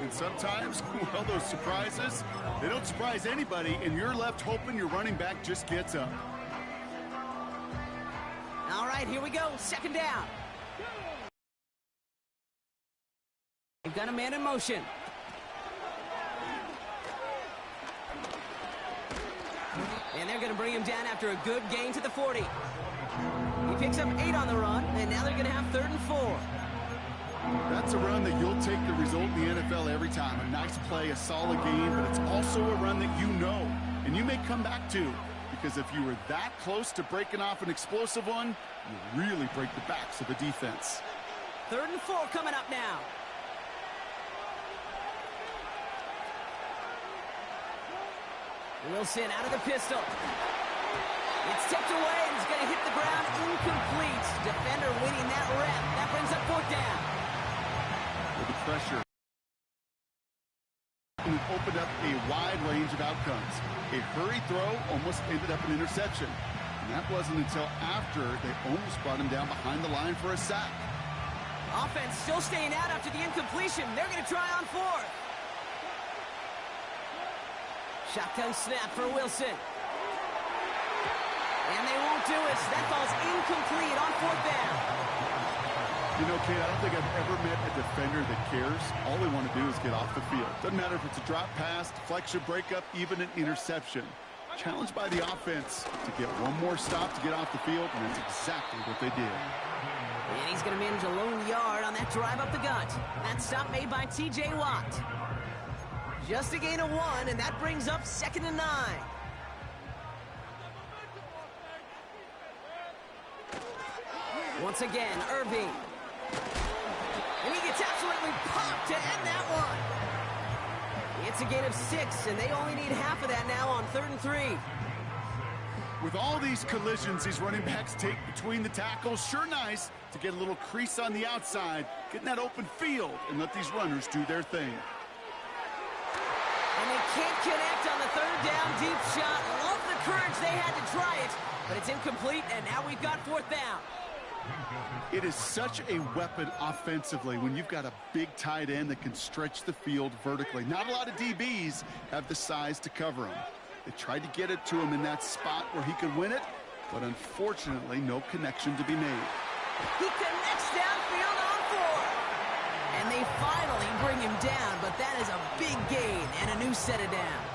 And sometimes, well, those surprises, they don't surprise anybody, and you're left hoping your running back just gets up. All right, here we go. Second down. They've got a man in motion. And they're going to bring him down after a good gain to the 40. He picks up 8 on the run, and now they're going to have 3rd and 4. That's a run that you'll take the result in the NFL every time. A nice play, a solid game, but it's also a run that you know, and you may come back to. Because if you were that close to breaking off an explosive one, you really break the backs of the defense. 3rd and 4 coming up now. Wilson out of the pistol. It's tipped away, and he's going to hit the ground incomplete. Defender winning that rep. That brings up 4th down. With the pressure, and opened up a wide range of outcomes. A hurry throw almost ended up an interception. And that wasn't until after they almost brought him down behind the line for a sack. Offense still staying out after the incompletion. They're going to try on 4th. Shotgun snap for Wilson. And they won't do it. That ball's incomplete on 4th down. You know, Kate, I don't think I've ever met a defender that cares. All they want to do is get off the field. Doesn't matter if it's a drop pass, deflection, breakup, even an interception. Challenged by the offense to get one more stop to get off the field, and that's exactly what they did. And he's going to manage a lone yard on that drive up the gut. That stop made by T.J. Watt. Just a gain of 1, and that brings up 2nd and 9. Once again, Irving. And he gets absolutely popped to end that one. It's a gain of 6, and they only need half of that now on 3rd and 3. With all these collisions these running backs take between the tackles, sure nice to get a little crease on the outside, get in that open field, and let these runners do their thing. And they can't connect on the 3rd down deep shot. Love the courage they had to try it, but it's incomplete, and now we've got 4th down. It is such a weapon offensively when you've got a big tight end that can stretch the field vertically. Not a lot of DBs have the size to cover him. They tried to get it to him in that spot where he could win it, but unfortunately, no connection to be made. He connects downfield on 4. And they finally bring him down, but that is a big gain and a new set of downs.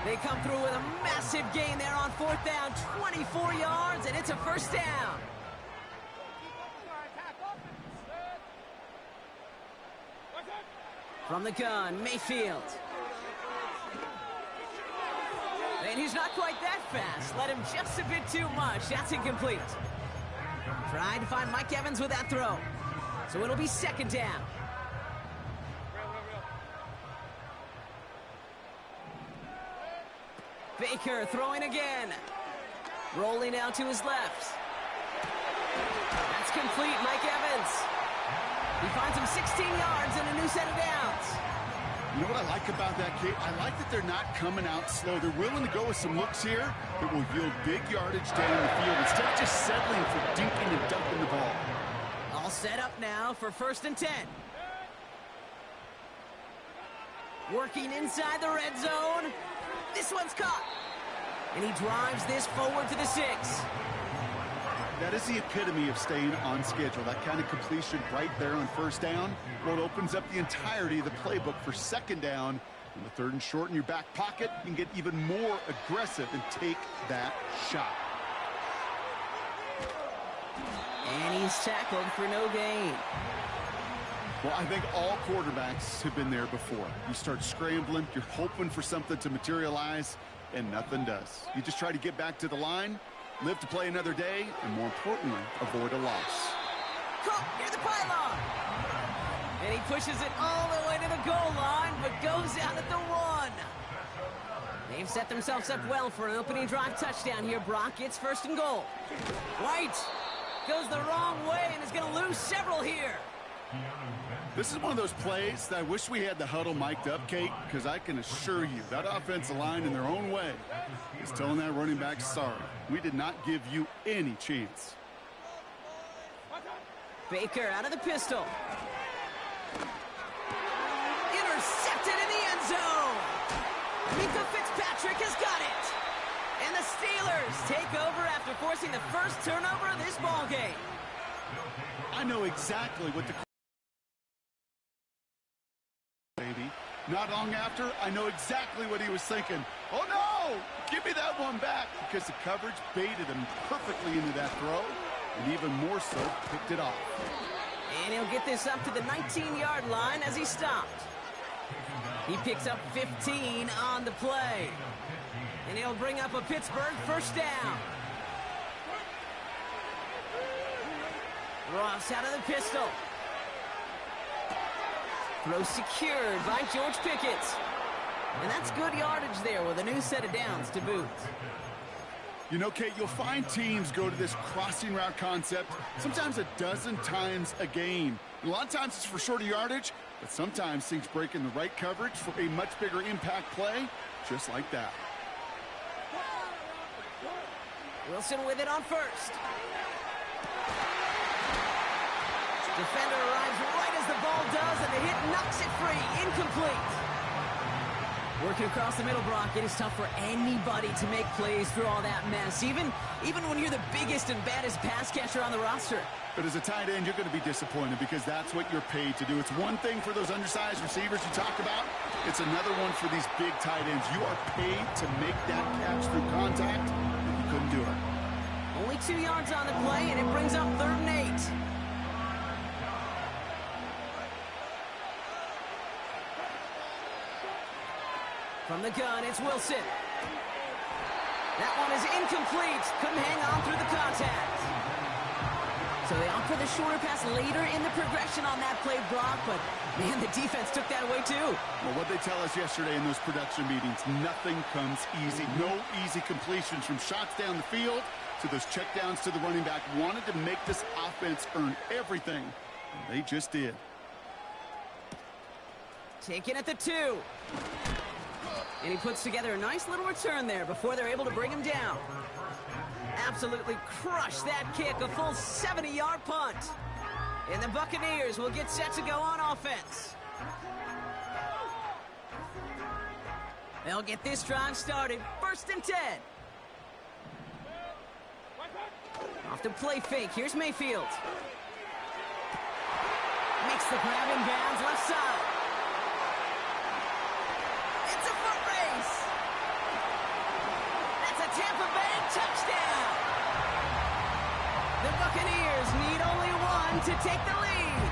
They come through with a massive gain there on 4th down, 24 yards, and it's a 1st down. From the gun, Mayfield. And he's not quite that fast. Let him just a bit too much. That's incomplete. Tried to find Mike Evans with that throw. So it'll be 2nd down. Baker throwing again. Rolling out to his left. That's complete, Mike Evans. He finds him 16 yards and a new set of downs. You know what I like about that, Kate? I like that they're not coming out slow. They're willing to go with some looks here that will yield big yardage down the field instead of just settling for dinking and dumping the ball. All set up now for 1st and 10. Working inside the red zone. This one's caught. And he drives this forward to the 6. That is the epitome of staying on schedule. That kind of completion right there on 1st down. Well, it opens up the entirety of the playbook for 2nd down. In the 3rd and short in your back pocket, you can get even more aggressive and take that shot. And he's tackled for no gain. Well, I think all quarterbacks have been there before. You start scrambling, you're hoping for something to materialize, and nothing does. You just try to get back to the line, live to play another day, and more importantly, avoid a loss. Caught near the pylon. And he pushes it all the way to the goal line, but goes out at the 1. They've set themselves up well for an opening drive touchdown here, Brock. It's 1st and goal. White goes the wrong way and is going to lose several here. This is one of those plays that I wish we had the huddle mic'd up, Kate, because I can assure you that offensive line in their own way is telling that running back, sorry, we did not give you any chance. Baker out of the pistol. intercepted in the end zone. Mika Fitzpatrick has got it. And the Steelers take over after forcing the first turnover of this ballgame. I know exactly what the baby. Not long after, I know exactly what he was thinking. Oh no! Give me that one back, because the coverage baited him perfectly into that throw, and even more so, picked it off. And he'll get this up to the 19-yard line as he stopped. He picks up 15 on the play. And he'll bring up a Pittsburgh first down. Ross out of the pistol. Throw secured by George Pickett. And that's good yardage there with a new set of downs to boot. You know, Kate, you'll find teams go to this crossing route concept sometimes a dozen times a game. A lot of times it's for shorter yardage, but sometimes things break in the right coverage for a much bigger impact play, just like that. Wilson with it on first. Defender arrives right as the ball does, and the hit knocks it free. Incomplete. Working across the middle, Brock, it is tough for anybody to make plays through all that mess, even when you're the biggest and baddest pass catcher on the roster. But as a tight end, you're going to be disappointed because that's what you're paid to do. It's one thing for those undersized receivers you talk about. It's another one for these big tight ends. You are paid to make that catch through contact, and you couldn't do it. Only 2 yards on the play, and it brings up 3rd and 8. From the gun, it's Wilson. That one is incomplete. Couldn't hang on through the contact. So they opt for the shorter pass later in the progression on that play, Brock, but man, the defense took that away too. Well, what they tell us yesterday in those production meetings, nothing comes easy. No easy completions from shots down the field to those checkdowns to the running back. Wanted to make this offense earn everything. And they just did. Taken at the 2. And he puts together a nice little return there before they're able to bring him down. Absolutely crushed that kick, a full 70-yard punt. And the Buccaneers will get set to go on offense. They'll get this drive started. 1st and 10. Off the play fake. Here's Mayfield. Makes the grab in bounds left side. It's a foot race. That's a Tampa Bay touchdown. The Buccaneers need only one to take the lead.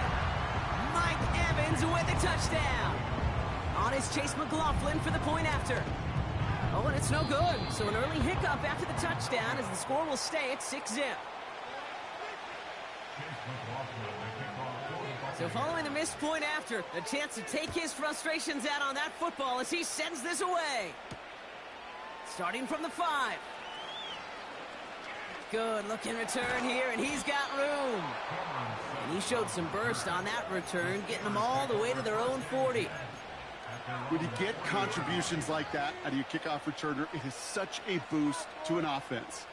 Mike Evans with a touchdown. On is Chase McLaughlin for the point after. Oh, and it's no good. So an early hiccup after the touchdown as the score will stay at 6-0. So following the missed point after, a chance to take his frustrations out on that football as he sends this away. Starting from the 5. Good looking return here, and he's got room. And he showed some burst on that return, getting them all the way to their own 40. When you get contributions like that out of your kickoff returner, it is such a boost to an offense.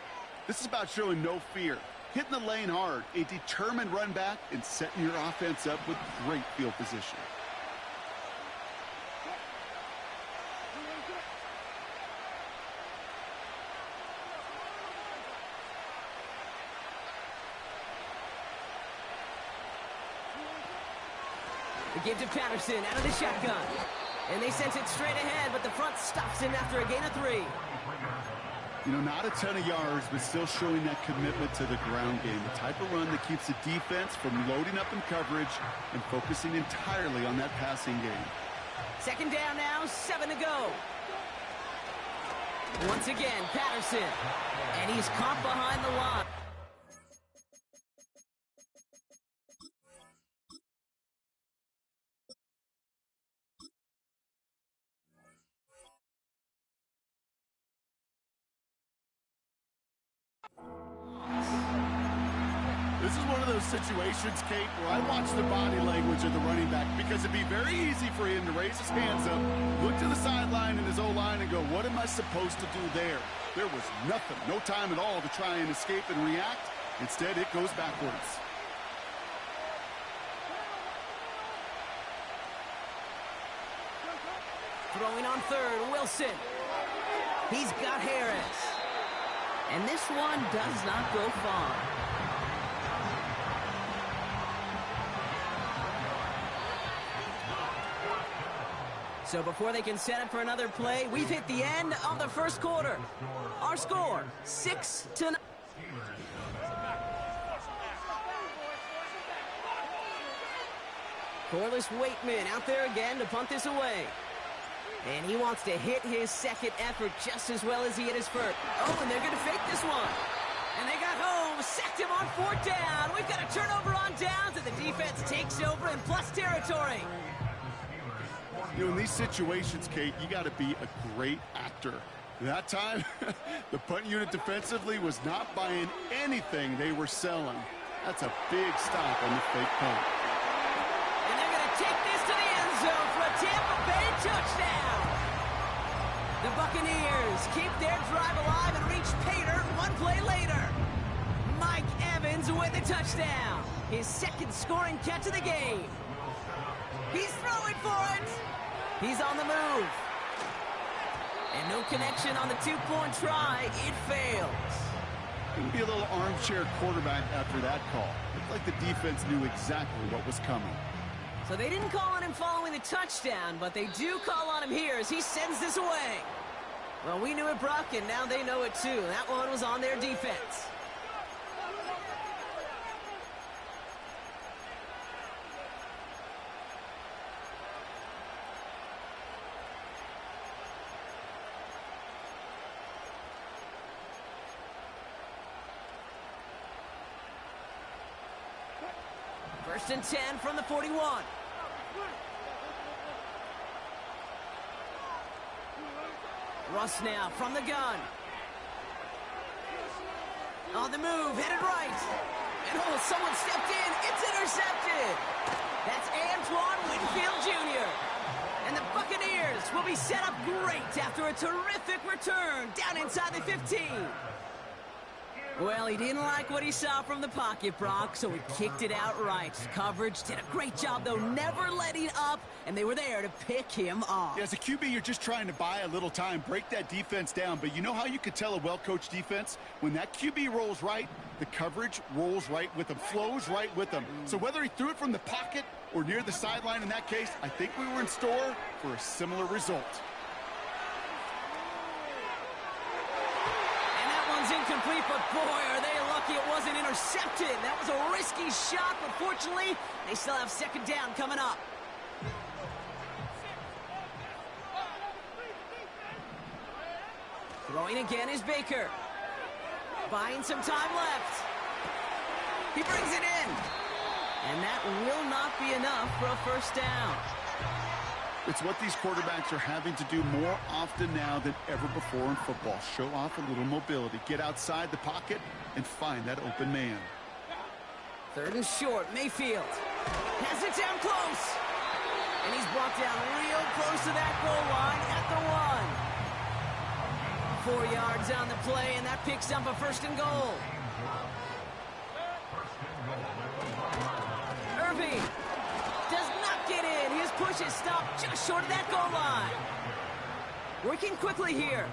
This is about showing no fear, hitting the lane hard, a determined run back, and setting your offense up with great field position. The give to Patterson out of the shotgun. And they sent it straight ahead, but the front stops him after a gain of 3. You know, not a ton of yards, but still showing that commitment to the ground game. The type of run that keeps the defense from loading up in coverage and focusing entirely on that passing game. 2nd down now, 7 to go. Once again, Patterson. And he's caught behind the line. This is one of those situations, Kate, where I watch the body language of the running back because it'd be very easy for him to raise his hands up, look to the sideline in his O-line and go, what am I supposed to do there? There was nothing, no time at all to try and escape and react. Instead, it goes backwards. Throwing on third, Wilson. He's got Harris. And this one does not go far. So before they can set up for another play, we've hit the end of the first quarter. Our score, 6-9. Corliss Waitman out there again to punt this away. And he wants to hit his second effort just as well as he hit his first. Oh, and they're going to fake this one. And they got home, sacked him on fourth down. We've got a turnover on downs, and the defense takes over in plus territory. You know, in these situations, Kate, you got to be a great actor. That time, the punt unit defensively was not buying anything they were selling. That's a big stop on the fake punt. And they're going to take this to the end zone for a Tampa Bay touchdown. The Buccaneers keep their drive alive and reach Pater one play later. Mike Evans with the touchdown. His second scoring catch of the game. He's throwing for it. He's on the move. And no connection on the two-point try. It fails. Going to be a little armchair quarterback after that call. Looked like the defense knew exactly what was coming. So they didn't call on him following the touchdown, but they do call on him here as he sends this away. Well, we knew it, Brock, and now they know it too. That one was on their defense. First and 10 from the 41. Russ now from the gun. On the move, headed right. And oh, someone stepped in. It's intercepted. That's Antoine Winfield Jr. And the Buccaneers will be set up great after a terrific return down inside the 15. Well, he didn't like what he saw from the pocket, Brock, so he kicked it out right. Coverage did a great job, though, never letting up, and they were there to pick him off. Yeah, as a QB, you're just trying to buy a little time, break that defense down. But you know how you could tell a well-coached defense? When that QB rolls right, the coverage rolls right with him, flows right with him. So whether he threw it from the pocket or near the sideline in that case, I think we were in store for a similar result. Incomplete, but boy, are they lucky it wasn't intercepted. That was a risky shot, but fortunately, they still have second down coming up. Throwing again is Baker. Buying some time left. He brings it in. And that will not be enough for a first down. It's what these quarterbacks are having to do more often now than ever before in football. Show off a little mobility. Get outside the pocket and find that open man. Third and short, Mayfield. Has it down close. And he's brought down real close to that goal line at the 1. 4 yards on the play, and that picks up a first and goal. Irving does not get in. His push is stopped just short of that goal line. Working quickly here.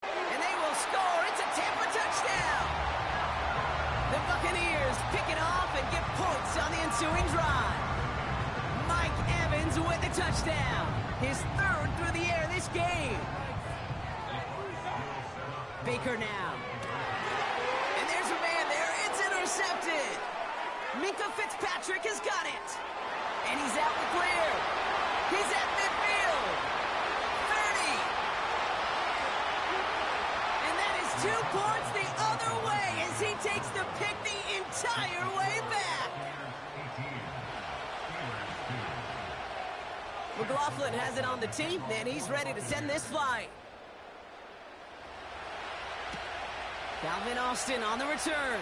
And they will score. It's a Tampa touchdown. The Buccaneers pick it off and get points on the ensuing drive. Mike Evans with the touchdown. His third through the air this game. Baker now. And there's a man there. It's intercepted. Minka Fitzpatrick has got it. And he's out the clear. He's at midfield. 30. And that is 2 points the other way as he takes the pick the entire way back. McLaughlin has it on the tape, and he's ready to send this flight. Calvin Austin on the return.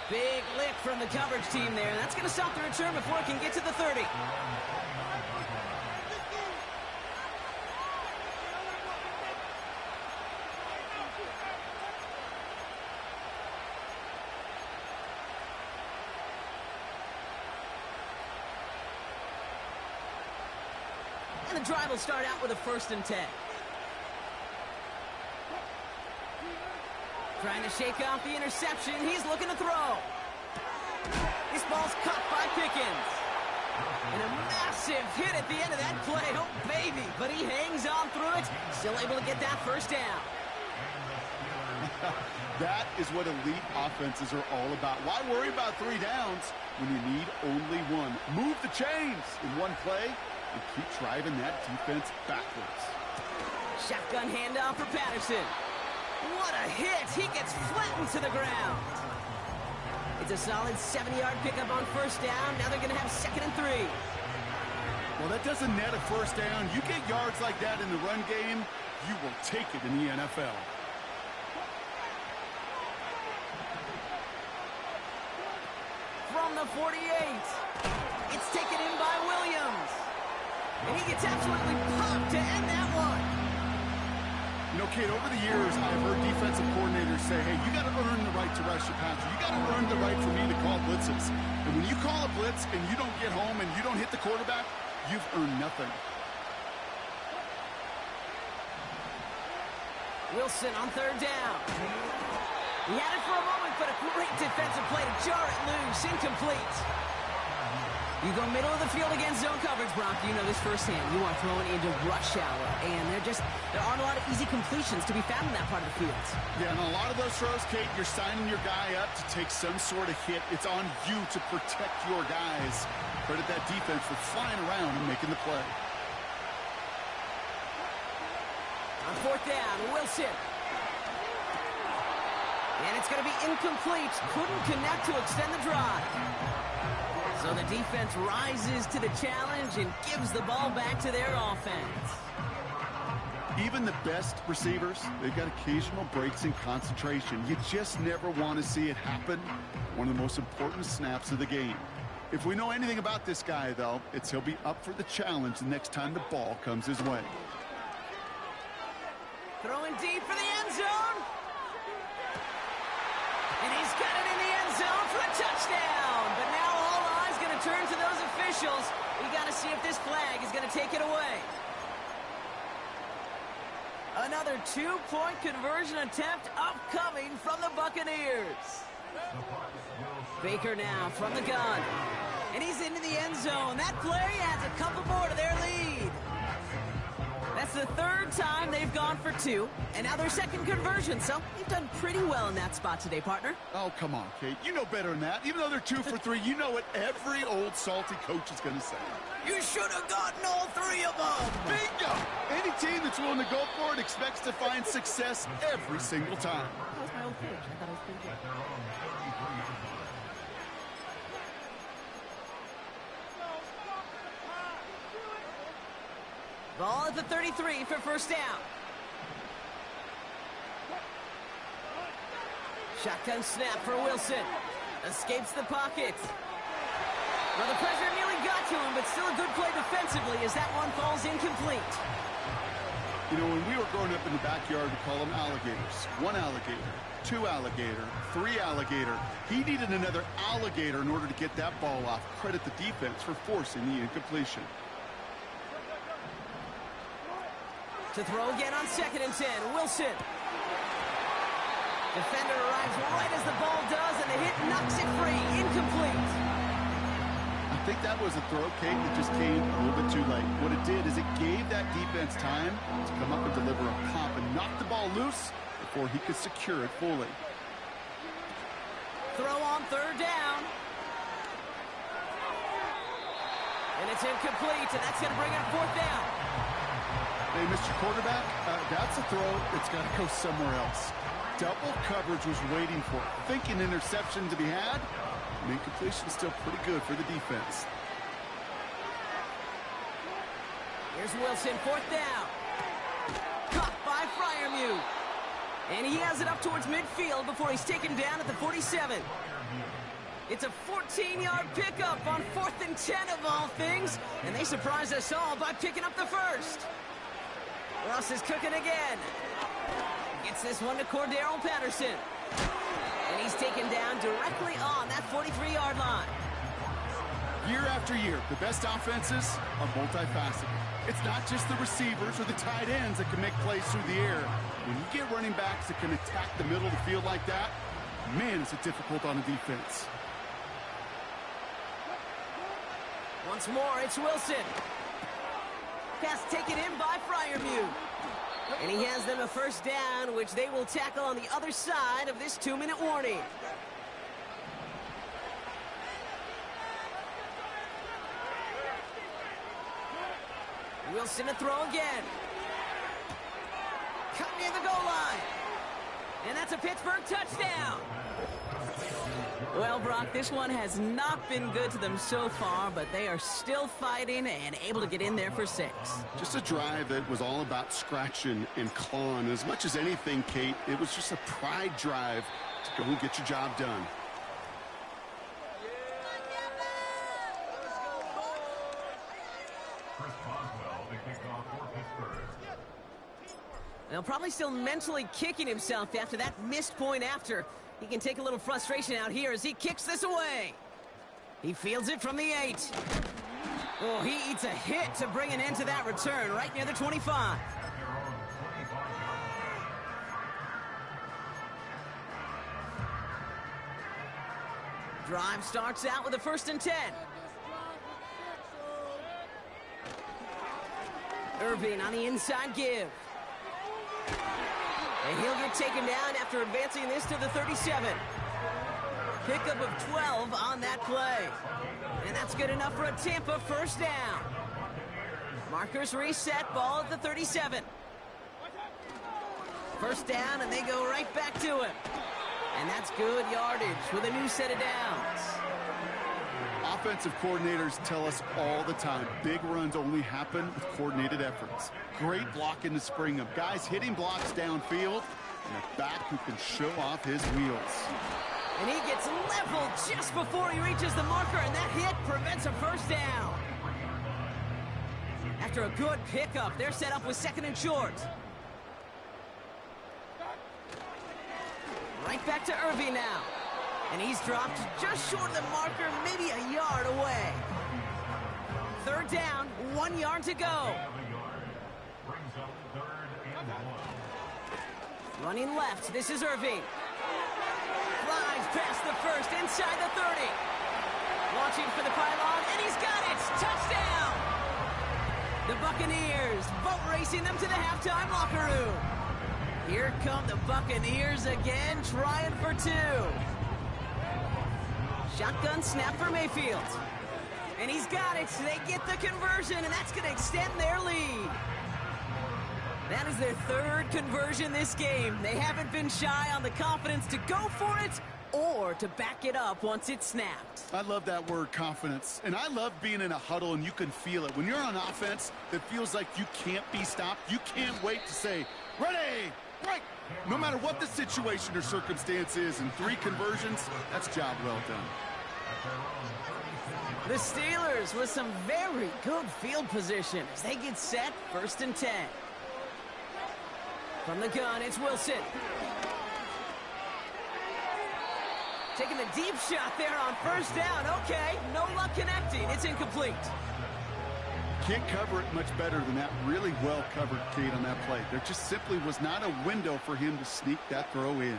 Big lick from the coverage team there. That's going to stop the return before it can get to the 30. the drive will start out with a 1st and 10. Trying to shake off the interception. He's looking to throw. This ball's caught by Pickens. And a massive hit at the end of that play. Oh, baby. But he hangs on through it. Still able to get that 1st down. That is what elite offenses are all about. Why worry about 3 downs when you need only 1? Move the chains in one play and keep driving that defense backwards. Shotgun handoff for Patterson. What a hit! He gets flattened to the ground. It's a solid 70-yard pickup on 1st down. Now they're going to have 2nd and 3. Well, that doesn't net a 1st down. You get yards like that in the run game, you will take it in the NFL. From the 48. It's taken in by Williams. And he gets absolutely popped to end that one. You know, Kate, over the years, I've heard defensive coordinators say, hey, you got to earn the right to rush your passer. You got to earn the right for me to call blitzes. And when you call a blitz and you don't get home and you don't hit the quarterback, you've earned nothing. Wilson on 3rd down. He had it for a moment, but a great defensive play to jar it loose. Incomplete. You go middle of the field against zone coverage, Brock. You know this firsthand. You are throwing into rush hour, and there aren't a lot of easy completions to be found in that part of the field. Yeah, and a lot of those throws, Kate, you're signing your guy up to take some sort of hit. It's on you to protect your guys. Credit that defense for flying around and making the play. On 4th down, Wilson. And it's going to be incomplete. Couldn't connect to extend the drive. So the defense rises to the challenge and gives the ball back to their offense. Even the best receivers, they've got occasional breaks in concentration. You just never want to see it happen. One of the most important snaps of the game. If we know anything about this guy, though, it's he'll be up for the challenge the next time the ball comes his way. Throwing deep for the end zone. And he's got it in the end zone for a touchdown. But now all eyes going to turn to those officials. We got to see if this flag is going to take it away. Another 2-point conversion attempt upcoming from the Buccaneers. Baker now from the gun. And he's into the end zone. That play adds a couple more to their lead. That's the 3rd time they've gone for 2, and now their 2nd conversion, so they've done pretty well in that spot today, partner. Oh, come on, Kate. You know better than that. Even though they're 2 for 3, you know what every old salty coach is going to say. You should have gotten all 3 of them. Bingo! Any team that's willing to go for it expects to find success every single time. That was my old coach. I thought it was pretty good. Ball at the 33 for 1st down. Shotgun snap for Wilson. Escapes the pocket. Well, the pressure nearly got to him, but still a good play defensively as that one falls incomplete. You know, when we were growing up in the backyard, we call them alligators. 1 alligator, 2 alligator, 3 alligator. He needed another alligator in order to get that ball off. Credit the defense for forcing the incompletion. To throw again on 2nd and 10, Wilson. Defender arrives right as the ball does, and the hit knocks it free. Incomplete. I think that was a throw, Kate, that just came a little bit too late. What it did is it gave that defense time to come up and deliver a pop and knock the ball loose before he could secure it fully. Throw on 3rd down. And it's incomplete, and that's going to bring up 4th down. Hey, Mr. Quarterback, that's a throw that's got to go somewhere else. Double coverage was waiting for it. Thinking interception to be had. And incompletion is still pretty good for the defense. Here's Wilson, 4th down. Caught by Freiermuth. And he has it up towards midfield before he's taken down at the 47. It's a 14-yard pickup on 4th and 10 of all things. And they surprised us all by picking up the 1st. Ross is cooking again. Gets this one to Cordero Patterson. And he's taken down directly on that 43-yard line. Year after year, the best offenses are multifaceted. It's not just the receivers or the tight ends that can make plays through the air. When you get running backs that can attack the middle of the field like that, man, is it difficult on a defense. Once more, it's Wilson. Pass taken in by Freiermuth. And he has them a first down, which they will tackle on the other side of this 2-minute warning. Wilson to throw again. Cut near the goal line. And that's a Pittsburgh touchdown. Well, Brock, this one has not been good to them so far, but they are still fighting and able to get in there for 6. Just a drive that was all about scratching and clawing. As much as anything, Kate, it was just a pride drive to go and get your job done. Now, probably still mentally kicking himself after that missed point after. He can take a little frustration out here as he kicks this away. He fields it from the 8. Oh, he eats a hit to bring an end to that return right near the 25. Drive starts out with a 1st and 10. Irving on the inside give. And he'll get taken down after advancing this to the 37. Pickup of 12 on that play. And that's good enough for a Tampa first down. Markers reset, ball at the 37. First down, and they go right back to him. And that's good yardage with a new set of downs. Offensive coordinators tell us all the time, big runs only happen with coordinated efforts. Great blocking to spring them. Guys hitting blocks downfield, and a back who can show off his wheels. And he gets leveled just before he reaches the marker, and that hit prevents a first down. After a good pickup, they're set up with 2nd and short. Right back to Irving now. And he's dropped just short of the marker, maybe a yard away. 3rd down, 1 yard to go. Running left, this is Irving. Flies past the 1st, inside the 30. Launching for the pylon, and he's got it! Touchdown! The Buccaneers boat racing them to the halftime locker room. Here come the Buccaneers again, trying for 2. Shotgun snap for Mayfield. And he's got it. They get the conversion, and that's going to extend their lead. That is their 3rd conversion this game. They haven't been shy on the confidence to go for it or to back it up once it's snapped. I love that word, confidence. And I love being in a huddle and you can feel it. When you're on offense, it feels like you can't be stopped. You can't wait to say, ready, right. No matter what the situation or circumstance is, in 3 conversions, that's job well done. The Steelers with some very good field position as they get set, 1st and 10. From the gun, it's Wilson. Taking the deep shot there on 1st down. Okay, no luck connecting. It's incomplete. Can't cover it much better than that. Really well covered, Kate, on that play. There just simply was not a window for him to sneak that throw in.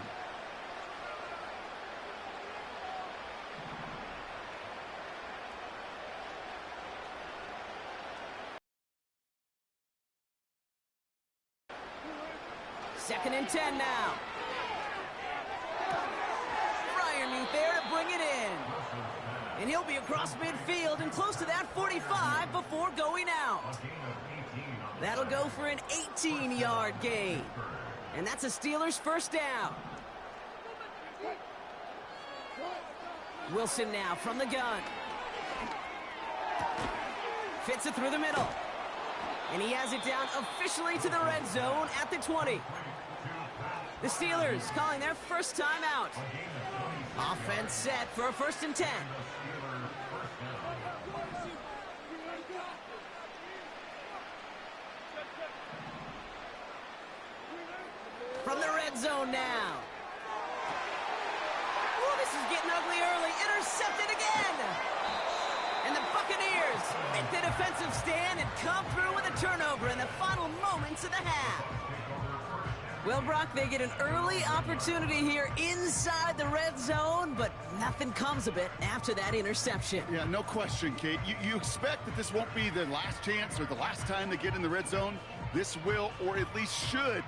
Second and 10 now. Freiermuth there to bring it in. And he'll be across midfield and close to that 45 before going out. That'll go for an 18-yard gain. And that's a Steelers first down. Wilson now from the gun. Fits it through the middle. And he has it down officially to the red zone at the 20. The Steelers calling their first time out. Offense set for a 1st and 10. From the red zone now. Oh, this is getting ugly early. Intercepted again. And the come through with a turnover in the final moments of the half. Well, Brock, they get an early opportunity here inside the red zone, but nothing comes of it after that interception. Yeah, no question, Kate. You expect that this won't be the last chance or the last time they get in the red zone. This will, or at least should,